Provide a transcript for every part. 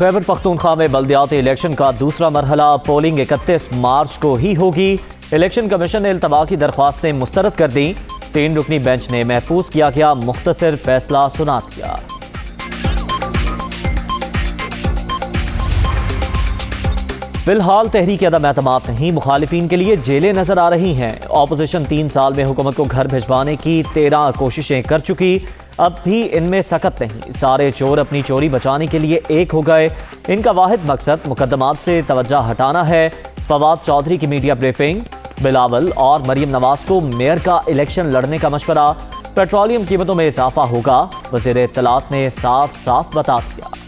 खैबर पख्तूनख्वा में बल्दियाती इलेक्शन का दूसरा मरहला पोलिंग 31 मार्च को ही होगी। इलेक्शन कमीशन ने इल्तवा की दरख्वास्तें मुस्तरद कर दी। 3 रुकनी बेंच ने महफूज किया गया मुख्तसर फैसला सुना दिया। फिलहाल तहरीक अदम एतमाद नहीं, मुखालिफिन के लिए जेलें नजर आ रही हैं। ऑपोजिशन 3 साल में हुकूमत को घर भिजवाने की 13 कोशिशें कर चुकी, अब भी इनमें सकत नहीं। सारे चोर अपनी चोरी बचाने के लिए एक हो गए। इनका वाहिद मकसद मुकदमात से तवज्जो हटाना है। फवाद चौधरी की मीडिया ब्रीफिंग। बिलावल और मरियम नवाज को मेयर का इलेक्शन लड़ने का मशवरा। पेट्रोलियम कीमतों में इजाफा होगा, वज़ीर इत्तलात ने साफ साफ बता दिया।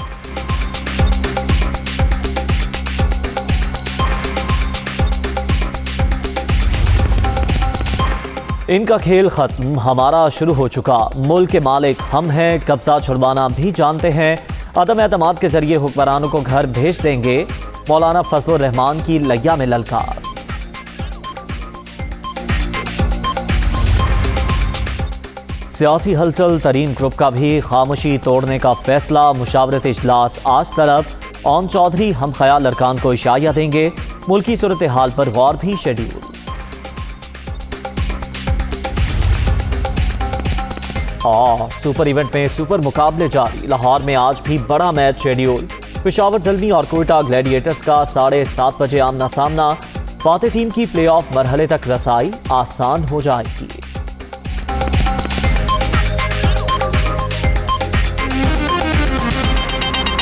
इनका खेल खत्म, हमारा शुरू हो चुका। मुल्क के मालिक हम हैं, कब्जा छुड़वाना भी जानते हैं। अदम एतमाद के जरिए हुक्मरानों को घर भेज देंगे। मौलाना फजलुर रहमान की लैया में ललकार। सियासी हलचल तरीन ग्रुप का भी खामोशी तोड़ने का फैसला। मुशावरत इजलास आज तलब। ओम चौधरी हम ख्याल अरकान को इशाया देंगे। मुल्की सूरत हाल पर गौर भी शेड्यूल। सुपर इवेंट में सुपर मुकाबले जारी। लाहौर में आज भी बड़ा मैच शेड्यूल। पेशावर ज़ल्मी और कोयटा ग्लैडिएटर्स का 7:30 बजे आमना सामना। फातेह टीम की प्लेऑफ मरहले तक रसाई आसान हो जाएगी।